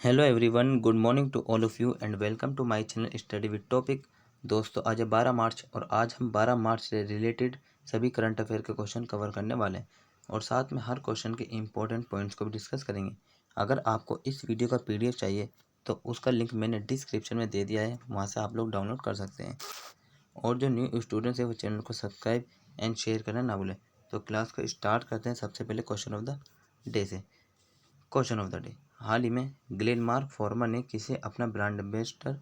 Hello everyone, good morning to all of you and welcome to my channel study with topic. दोस्तों, आज है 12 मार्च और आज हम 12 मार्च से रिलेटेड सभी करंट अफेयर के क्वेश्चन कवर करने वाले हैं और साथ में हर क्वेश्चन के इंपॉर्टेंट पॉइंट्स को भी डिस्कस करेंगे। अगर आपको इस वीडियो का पीडीएफ चाहिए तो उसका लिंक मैंने डिस्क्रिप्शन में दे दिया है, वहाँ से आप लोग डाउनलोड कर सकते हैं। और जो न्यू स्टूडेंट्स है वो चैनल को सब्सक्राइब एंड शेयर करना ना भूलें। तो क्लास को स्टार्ट करते हैं सबसे पहले क्वेश्चन ऑफ द डे से। क्वेश्चन ऑफ द डे, हाल ही में ग्लेनमार्क फॉर्मा ने किसे अपना ब्रांड एम्बेसडर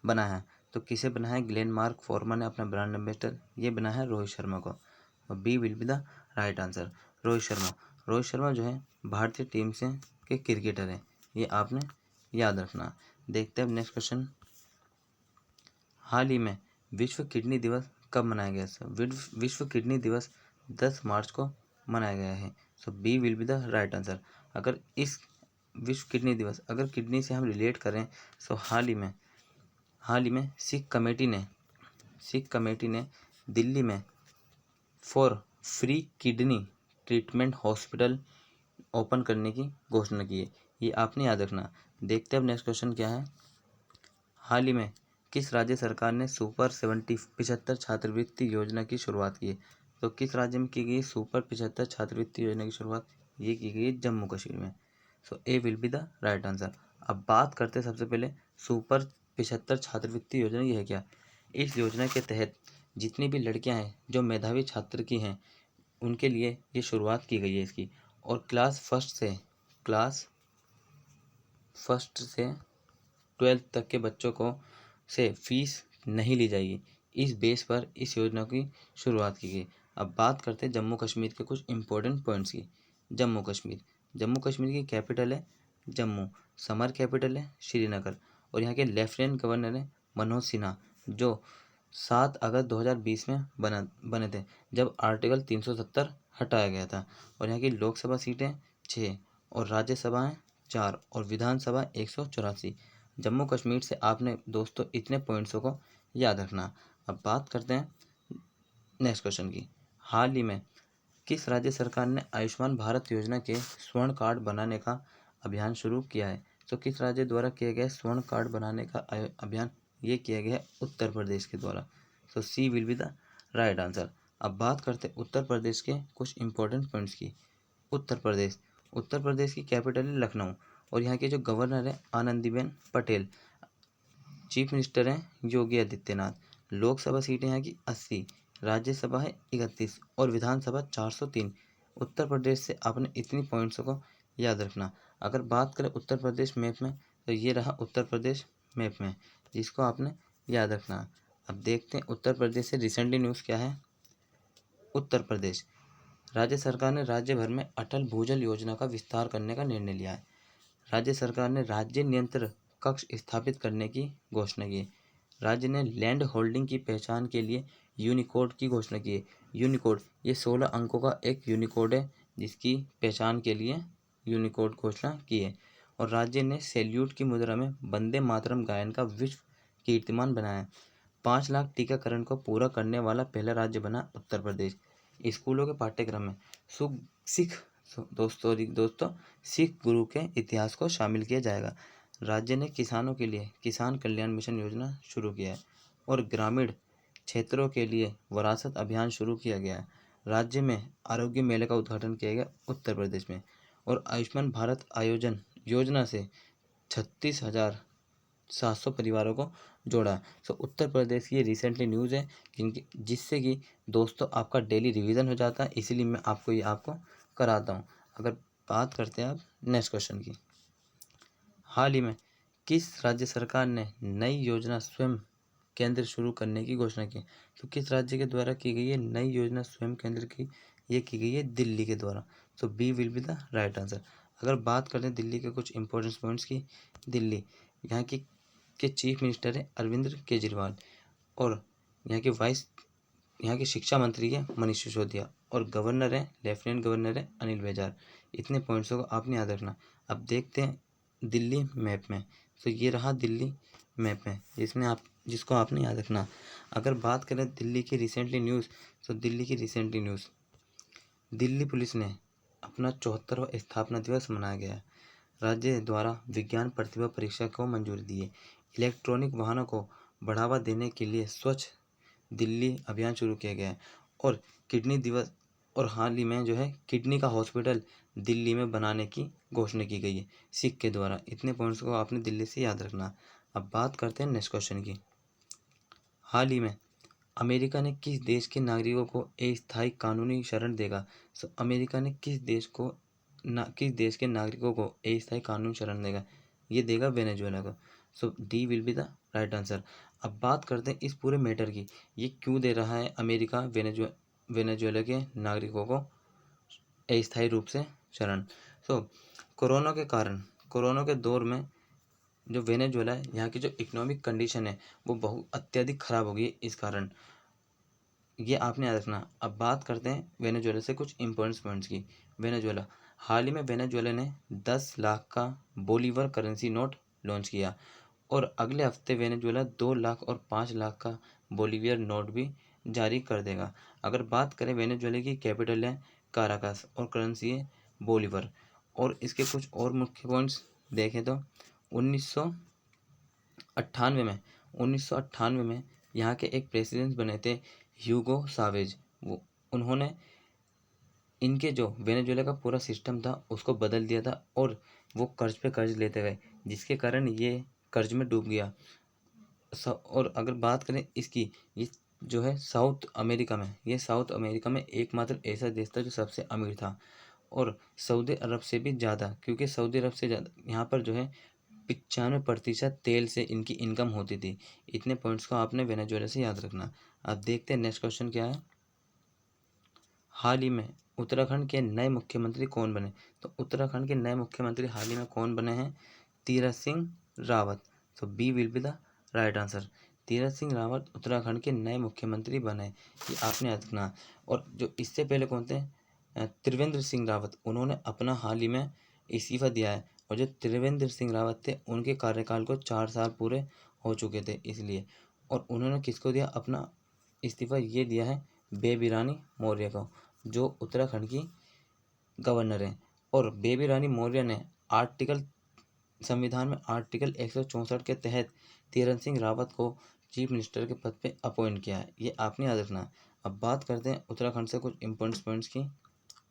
बनाया है? तो किसे बनाया है ग्लेनमार्क फॉर्मा ने अपना ब्रांड एम्बेसडर? ये बनाया है रोहित शर्मा को। और B will be the right answer, Rohit Sharma. Rohit Sharma जो है भारतीय टीम से के क्रिकेटर हैं, ये आपने याद रखना। देखते हैं नेक्स्ट क्वेश्चन। हाल ही में विश्व किडनी दिवस कब मनाया गया है? विश्व किडनी दिवस 10 मार्च को मनाया गया है। So B will be the right answer. अगर इस विश्व किडनी दिवस अगर किडनी से हम रिलेट करें तो हाल ही में सिख कमेटी ने दिल्ली में for free kidney treatment hospital open करने की घोषणा की है, ये आपने याद रखना। देखते हैं अब नेक्स्ट क्वेश्चन क्या है। हाल ही में किस राज्य सरकार ने सुपर 75 छात्रवृत्ति योजना की शुरुआत की है? तो किस राज्य में की गई सुपर 75 छात्रवृत्ति योजना की शुरुआत? ये की गई है जम्मू कश्मीर में। So A will be the right answer. अब बात करते हैं सबसे पहले सुपर 75 छात्रवृत्ति योजना ये है क्या? इस योजना के तहत जितनी भी लड़कियां हैं जो मेधावी छात्र की हैं उनके लिए ये शुरुआत की गई है इसकी। और क्लास फर्स्ट से 12th तक के बच्चों को से फीस नहीं ली जाएगी। इस बेस पर इस योजना की शुरुआत की गई। अब बात करते हैं जम्मू कश्मीर के कुछ इंपॉर्टेंट पॉइंट्स की। जम्मू कश्मीर की कैपिटल है जम्मू, समर कैपिटल है श्रीनगर और यहाँ के लेफ्टिनेंट गवर्नर है मनोज सिन्हा, जो 7 अगस्त 2020 में बने थे जब आर्टिकल 370 हटाया गया था। और यहाँ की लोकसभा सीटें 6 और राज्यसभाएं 4 और विधानसभा 184। जम्मू कश्मीर से आपने दोस्तों इतने पॉइंट्सों को याद रखना। अब बात करते हैं नेक्स्ट क्वेश्चन की। हाल ही में किस राज्य सरकार ने आयुष्मान भारत योजना के स्वर्ण कार्ड बनाने का अभियान शुरू किया है? तो किस राज्य द्वारा किया गया स्वर्ण कार्ड बनाने का अभियान? ये किया गया है उत्तर प्रदेश के द्वारा। So C will be the right answer. अब बात करते हैं उत्तर प्रदेश के कुछ इंपॉर्टेंट पॉइंट्स की। उत्तर प्रदेश की कैपिटल है लखनऊ और यहाँ के जो गवर्नर है आनंदीबेन पटेल। चीफ मिनिस्टर हैं योगी आदित्यनाथ। लोकसभा सीटें यहाँ की 80, राज्यसभा है 31 और विधानसभा 403। उत्तर प्रदेश से आपने इतनी पॉइंट्सों को याद रखना। अगर बात करें उत्तर प्रदेश मैप में तो ये रहा उत्तर प्रदेश मैप में, जिसको आपने याद रखना। अब देखते हैं उत्तर प्रदेश से रिसेंटली न्यूज़ क्या है। उत्तर प्रदेश राज्य सरकार ने राज्य भर में अटल भूजल योजना का विस्तार करने का निर्णय लिया है। राज्य सरकार ने राज्य नियंत्रण कक्ष स्थापित करने की घोषणा की है। राज्य ने लैंड होल्डिंग की पहचान के लिए यूनिकोड की घोषणा की है। यूनिकोड ये 16 अंकों का एक यूनिकोड है जिसकी पहचान के लिए यूनिकोड घोषणा की है। और राज्य ने सैल्यूट की मुद्रा में वंदे मातरम गायन का विश्व कीर्तिमान बनाया है। 5 लाख टीकाकरण को पूरा करने वाला पहला राज्य बना उत्तर प्रदेश। स्कूलों के पाठ्यक्रम में सुख सिख दोस्तों सिख गुरु के इतिहास को शामिल किया जाएगा। राज्य ने किसानों के लिए किसान कल्याण मिशन योजना शुरू किया है और ग्रामीण क्षेत्रों के लिए विरासत अभियान शुरू किया गया है। राज्य में आरोग्य मेले का उद्घाटन किया गया उत्तर प्रदेश में। और आयुष्मान भारत आयोजन योजना से 36,700 परिवारों को जोड़ा। सो उत्तर प्रदेश की ये रिसेंटली न्यूज़ है जिससे कि दोस्तों आपका डेली रिवीजन हो जाता है, इसीलिए मैं आपको कराता हूँ। अगर बात करते हैं आप नेक्स्ट क्वेश्चन की। हाल ही में किस राज्य सरकार ने नई योजना स्वयं केंद्र शुरू करने की घोषणा की? तो किस राज्य के द्वारा की गई है नई योजना स्वयं केंद्र की? ये की गई है दिल्ली के द्वारा। So B will be the right answer. अगर बात करें दिल्ली के कुछ इंपॉर्टेंट पॉइंट्स की, दिल्ली यहाँ के चीफ मिनिस्टर है अरविंद केजरीवाल और यहाँ के शिक्षा मंत्री है मनीष सिसोदिया और गवर्नर है लेफ्टिनेंट गवर्नर है अनिल बैजल। इतने पॉइंट्सों को आपने याद रखना। अब देखते हैं दिल्ली मैप में। तो ये रहा दिल्ली मैप में जिसको आपने याद रखना। अगर बात करें दिल्ली की रिसेंटली न्यूज़ तो दिल्ली पुलिस ने अपना 74वां स्थापना दिवस मनाया गया है। राज्य द्वारा विज्ञान प्रतिभा परीक्षा को मंजूरी दी है। इलेक्ट्रॉनिक वाहनों को बढ़ावा देने के लिए स्वच्छ दिल्ली अभियान शुरू किया गया है। और किडनी दिवस और हाल ही में जो है किडनी का हॉस्पिटल दिल्ली में बनाने की घोषणा की गई है सिख के द्वारा। इतने पॉइंट्स को आपने दिल्ली से याद रखना। अब बात करते हैं नेक्स्ट क्वेश्चन की। हाल ही में अमेरिका ने किस देश के नागरिकों को अस्थायी कानूनी शरण देगा? सो अमेरिका ने किस देश के नागरिकों को अस्थायी कानूनी शरण देगा? ये देगा वेनेजुएला को। So D will be the right answer. अब बात करते हैं इस पूरे मैटर की, ये क्यों दे रहा है अमेरिका वेनेजुएला के नागरिकों को अस्थायी रूप से शरण? सो कोरोना के दौर में जो वेनेजुएला है, यहाँ की जो इकोनॉमिक कंडीशन है वो बहुत अत्यधिक खराब हो गई है। इस कारण ये आपने याद रखना। अब बात करते हैं वेनेजुएला से कुछ इम्पोर्टेंट पॉइंट्स की। वेनेजुएला, हाल ही में वेनेजुएला ने 10 लाख का बोलीवर करेंसी नोट लॉन्च किया और अगले हफ्ते वेनेजुएला 2 लाख और 5 लाख का बोलीवियर नोट भी जारी कर देगा। अगर बात करें वेनेजुएला की कैपिटल है काराकास और करेंसी है बोलीवर। और इसके कुछ और मुख्य पॉइंट्स देखें तो 1998 में यहाँ के एक प्रेसिडेंट बने थे ह्यूगो सावेज। उन्होंने इनके जो वेनेजुएला का पूरा सिस्टम था उसको बदल दिया था और वो कर्ज पे कर्ज लेते गए, जिसके कारण ये कर्ज में डूब गया। और अगर बात करें इसकी, ये जो है साउथ अमेरिका में एकमात्र ऐसा देश था जो सबसे अमीर था और सऊदी अरब से भी ज़्यादा, क्योंकि सऊदी अरब से ज़्यादा यहाँ पर जो है 95% तेल से इनकी इनकम होती थी। इतने पॉइंट्स को आपने वेनेजुएला से याद रखना। अब देखते हैं नेक्स्ट क्वेश्चन क्या है। हाल ही में उत्तराखंड के नए मुख्यमंत्री कौन बने? तो उत्तराखंड के नए मुख्यमंत्री हाल ही में कौन बने हैं? तीरथ सिंह रावत। तो B will be the right answer. Tirath Singh Rawat Uttarakhand के नए मुख्यमंत्री बने, ये आपने याद रखना। और जो इससे पहले कौन थे, त्रिवेंद्र सिंह रावत, उन्होंने अपना हाल ही में इस्तीफा दिया है। और जो त्रिवेंद्र सिंह रावत थे उनके कार्यकाल को 4 साल पूरे हो चुके थे इसलिए। और उन्होंने किसको दिया अपना इस्तीफा? ये दिया है बेबी रानी मौर्य को, जो उत्तराखंड की गवर्नर हैं। और बेबी रानी मौर्य ने संविधान में आर्टिकल 164 के तहत तीरथ सिंह रावत को चीफ मिनिस्टर के पद पे अपॉइंट किया है, ये आपने याद रखना। अब बात करते हैं उत्तराखंड से कुछ इम्पोर्टेंट पॉइंट्स की।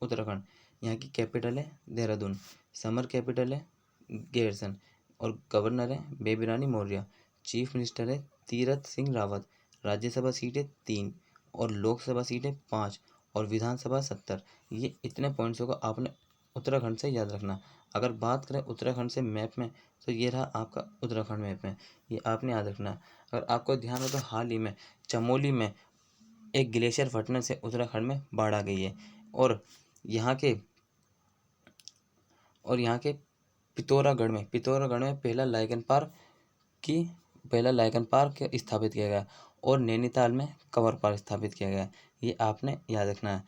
उत्तराखंड, यहाँ की कैपिटल है देहरादून, समर कैपिटल है गैरसन और गवर्नर है बेबी रानी मौर्य। चीफ मिनिस्टर है तीरथ सिंह रावत। राज्यसभा सीटें 3 और लोकसभा सीटें 5 और विधानसभा 70। ये इतने पॉइंट्सों को आपने उत्तराखंड से याद रखना। अगर बात करें उत्तराखंड से मैप में, तो ये रहा आपका उत्तराखंड मैप में, ये आपने याद रखना। अगर आपको ध्यान हो तो हाल ही में चमोली में एक ग्लेशियर फटने से उत्तराखंड में बाढ़ आ गई है और यहाँ के पिथौरागढ़ में पहला लाइगन पार्क स्थापित किया गया और नैनीताल में कवर पार्क स्थापित किया गया। ये आपने याद रखना है।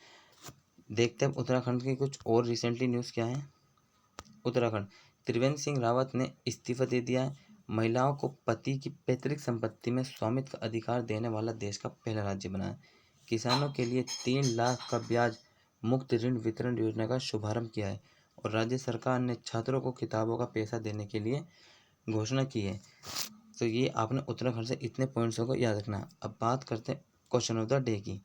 देखते हैं उत्तराखंड की कुछ और रिसेंटली न्यूज़ क्या है। उत्तराखंड, त्रिवेंद्र सिंह रावत ने इस्तीफा दे दिया है। महिलाओं को पति की पैतृक संपत्ति में स्वामित्व का अधिकार देने वाला देश का पहला राज्य बना है। किसानों के लिए 3 लाख का ब्याज मुक्त ऋण वितरण योजना का शुभारंभ किया है और राज्य सरकार ने छात्रों को किताबों का पैसा देने के लिए घोषणा की है। तो ये आपने उत्तराखंड से इतने पॉइंट्सों को याद रखना। अब बात करते हैं क्वेश्चन ऑफ द डे की।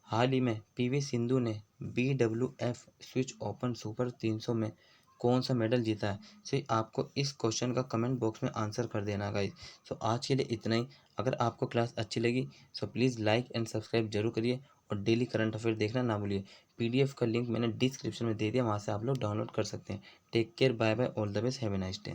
हाल ही में पीवी सिंधु ने BWF स्विच ओपन सुपर 300 में कौन सा मेडल जीता है? सो आपको इस क्वेश्चन का कमेंट बॉक्स में आंसर कर देना गाइस। सो आज के लिए इतना ही। अगर आपको क्लास अच्छी लगी so please like and subscribe जरूर करिए और डेली करंट अफेयर देखना ना भूलिए। PDF का लिंक मैंने डिस्क्रिप्शन में दे दिया, वहाँ से आप लोग डाउनलोड कर सकते हैं। Take care, bye bye, all the best, have a nice day.